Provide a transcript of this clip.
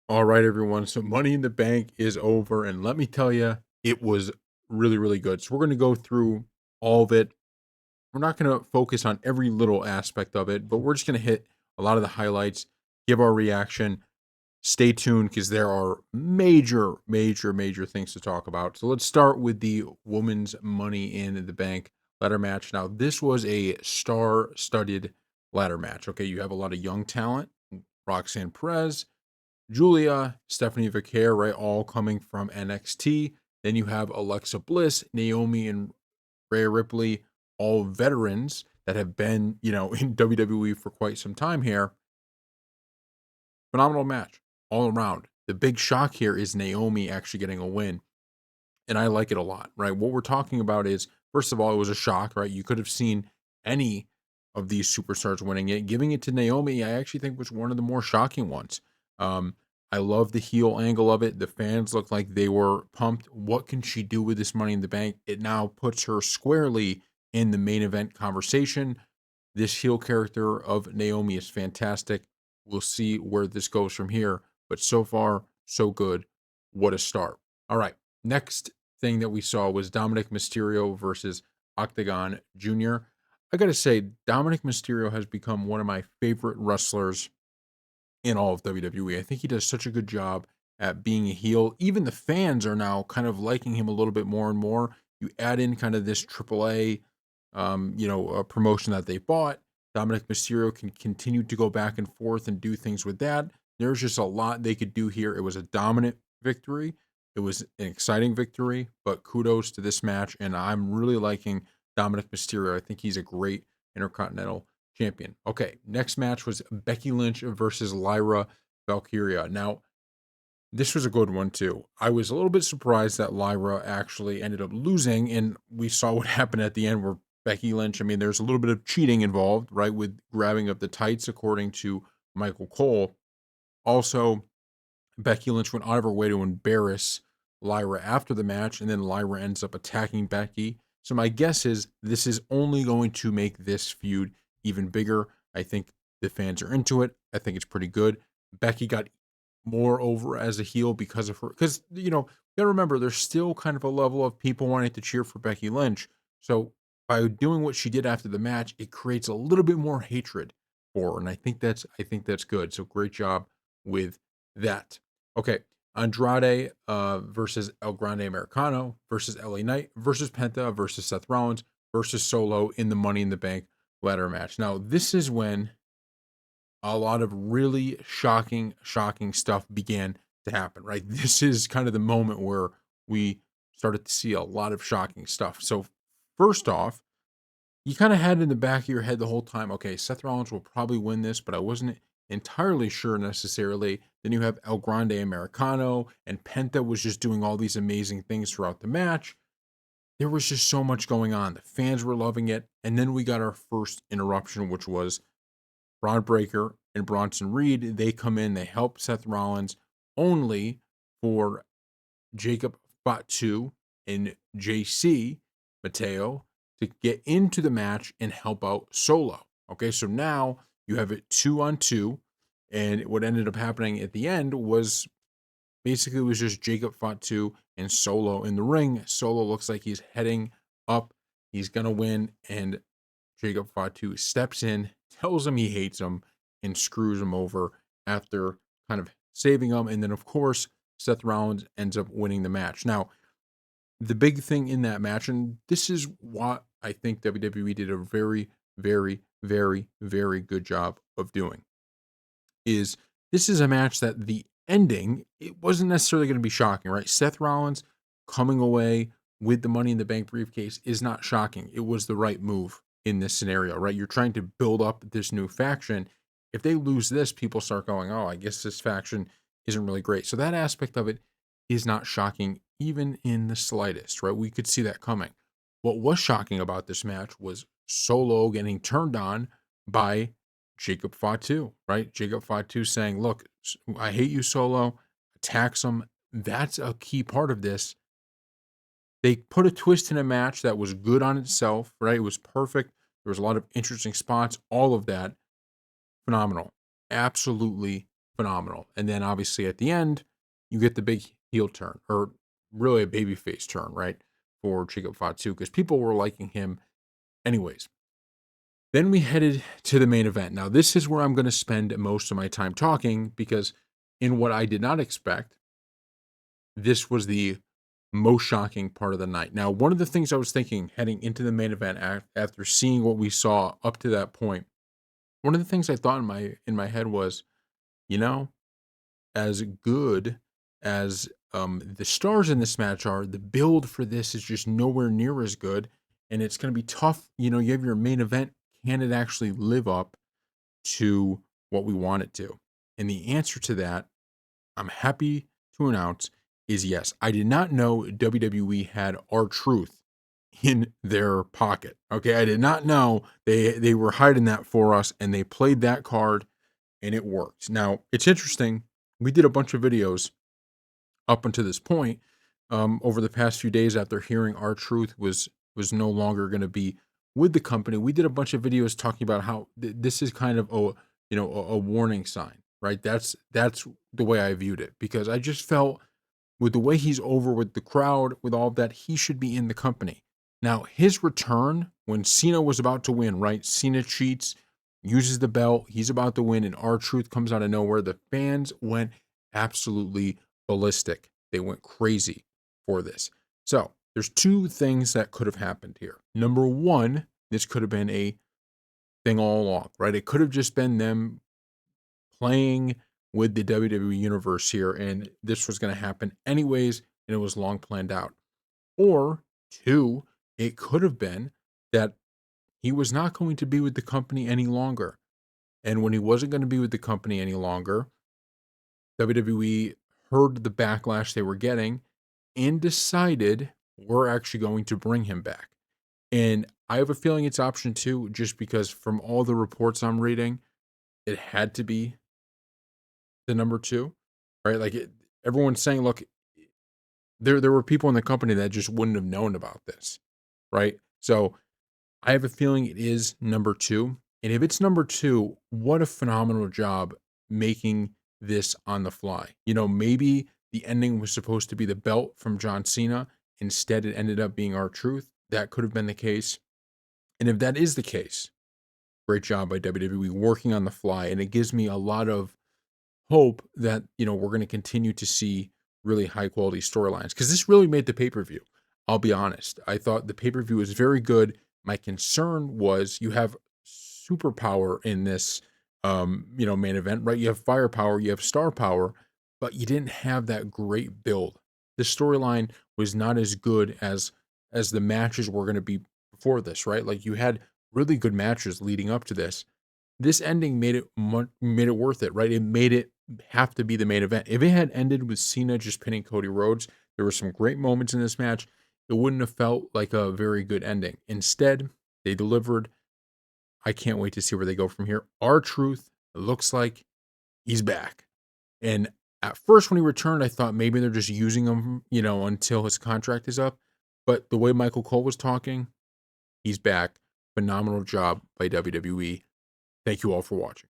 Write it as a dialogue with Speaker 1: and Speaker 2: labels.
Speaker 1: All right, everyone. So Money in the Bank is over, and let me tell you, it was really, really good. So we're going to go through all of it. We're not going to focus on every little aspect of it, but we're just going to hit a lot of the highlights, give our reaction. Stay tuned because there are major, major, major things to talk about. So let's start with the women's Money in the Bank ladder match. Now, this was a star-studded ladder match. Okay, you have a lot of young talent. Roxanne Perez, Julia, Stephanie Vicaire, right, all coming from NXT. Then you have Alexa Bliss, Naomi, and Rhea Ripley, all veterans that have been, in WWE for quite some time here. Phenomenal match all around. The big shock here is Naomi actually getting a win, and I like it a lot, right? What we're talking about is, first of all, it was a shock, right? You could have seen any of these superstars winning it. Giving it to Naomi, I actually think was one of the more shocking ones. Um, I love the heel angle of it. The fans looked like they were pumped. What can she do with this Money in the Bank? It now puts her squarely in the main event conversation. This heel character of Naomi is fantastic. We'll see where this goes from here, but so far, so good. What a start. All right. Next thing that we saw was Dominic Mysterio versus Octagon Jr. I got to say, Dominic Mysterio has become one of my favorite wrestlers in all of WWE. I think he does such a good job at being a heel. Even the fans are now kind of liking him a little bit more and more. You add in kind of this AAA, promotion that they bought. Dominic Mysterio can continue to go back and forth and do things with that. There's just a lot they could do here. It was a dominant victory. It was an exciting victory, but kudos to this match. And I'm really liking Dominic Mysterio. I think he's a great Intercontinental champion. Okay, next match was Becky Lynch versus Lyra Valkyria. Now, this was a good one too. I was a little bit surprised that Lyra actually ended up losing, and we saw what happened at the end where Becky Lynch, I mean, there's a little bit of cheating involved, right, with grabbing of the tights, according to Michael Cole. Also, Becky Lynch went out of her way to embarrass Lyra after the match, and then Lyra ends up attacking Becky. So my guess is this is only going to make this feud even bigger. I think the fans are into it. I think it's pretty good. Becky got more over as a heel because of her. Because, you gotta remember, there's still kind of a level of people wanting to cheer for Becky Lynch. So by doing what she did after the match, it creates a little bit more hatred for her. And I think that's good. So great job with that. Okay. Andrade versus El Grande Americano versus LA Knight versus Penta versus Seth Rollins versus Solo in the Money in the Bank ladder match. Now, this is when a lot of really shocking stuff began to happen, right? This is kind of the moment where we started to see a lot of shocking stuff. So, first off, you kind of had in the back of your head the whole time, okay, Seth Rollins will probably win this, but I wasn't entirely sure necessarily. Then you have El Grande Americano, and Penta was just doing all these amazing things throughout the match. There was just so much going on. The fans were loving it. And then we got our first interruption, which was Braun Breaker and Bronson Reed. They come in, they help Seth Rollins only for Jacob Fatu and JC Mateo to get into the match and help out Solo. Okay, so now you have it 2-on-2. And what ended up happening at the end was basically it was just Jacob Fatu and Solo in the ring. Solo looks like he's heading up. He's going to win. And Jacob Fatu steps in, tells him he hates him, and screws him over after kind of saving him. And then, of course, Seth Rollins ends up winning the match. Now, the big thing in that match, and this is what I think WWE did a very, very, very, very good job of doing, is this is a match that the ending, it wasn't necessarily going to be shocking, right? Seth Rollins coming away with the Money in the Bank briefcase is not shocking. It was the right move in this scenario, right? You're trying to build up this new faction. If they lose this, people start going, oh, I guess this faction isn't really great. So that aspect of it is not shocking, even in the slightest, right? We could see that coming. What was shocking about this match was Solo getting turned on by Jacob Fatu, right? Jacob Fatu saying, look, I hate you, Solo, attacks him. That's a key part of this. They put a twist in a match that was good on itself, right? It was perfect. There was a lot of interesting spots, all of that. Phenomenal. Absolutely phenomenal. And then obviously at the end, you get the big heel turn, or really a babyface turn, right? For Jacob Fatu, because people were liking him anyways. Then we headed to the main event. Now, this is where I'm going to spend most of my time talking because, in what I did not expect, this was the most shocking part of the night. Now, one of the things I was thinking heading into the main event after seeing what we saw up to that point, one of the things I thought in my head was, you know, as good as the stars in this match are, the build for this is just nowhere near as good, and it's going to be tough. You have your main event. Can it actually live up to what we want it to? And the answer to that, I'm happy to announce, is yes. I did not know WWE had R-Truth in their pocket. Okay, I did not know they were hiding that for us, and they played that card, and it worked. Now it's interesting. We did a bunch of videos up until this point, over the past few days after hearing R-Truth was no longer going to be with the company. We did a bunch of videos talking about how this is kind of a warning sign, right? That's the way I viewed it, because I just felt with the way he's over with the crowd, with all of that, he should be in the company. Now, his return when Cena was about to win, right? Cena cheats, uses the belt, he's about to win, and R-Truth comes out of nowhere. The fans went absolutely ballistic. They went crazy for this. So, there's two things that could have happened here. Number one, this could have been a thing all along, right? It could have just been them playing with the WWE universe here, and this was going to happen anyways, and it was long planned out. Or two, it could have been that he was not going to be with the company any longer. And when he wasn't going to be with the company any longer, WWE heard the backlash they were getting and decided we're actually going to bring him back. And I have a feeling it's option two, just because from all the reports I'm reading, it had to be the number two, right? Everyone's saying, look, there were people in the company that just wouldn't have known about this, right? So I have a feeling it is number two. And if it's number two, what a phenomenal job making this on the fly. Maybe the ending was supposed to be the belt from John Cena. Instead, it ended up being R-Truth. That could have been the case. And if that is the case, great job by WWE working on the fly. And it gives me a lot of hope that we're going to continue to see really high quality storylines, because this really made the pay-per-view. I'll be honest, I thought the pay-per-view was very good. My concern was you have superpower in this main event, right? You have firepower, you have star power, but you didn't have that great build. The storyline was not as good as the matches were going to be before this, right? Like, you had really good matches leading up to this. This ending made it worth it, right? It made it have to be the main event. If it had ended with Cena just pinning Cody Rhodes, there were some great moments in this match. It wouldn't have felt like a very good ending. Instead, they delivered. I can't wait to see where they go from here. R-Truth, it looks like he's back. And at first, when he returned, I thought maybe they're just using him, until his contract is up. But the way Michael Cole was talking, he's back. Phenomenal job by WWE. Thank you all for watching.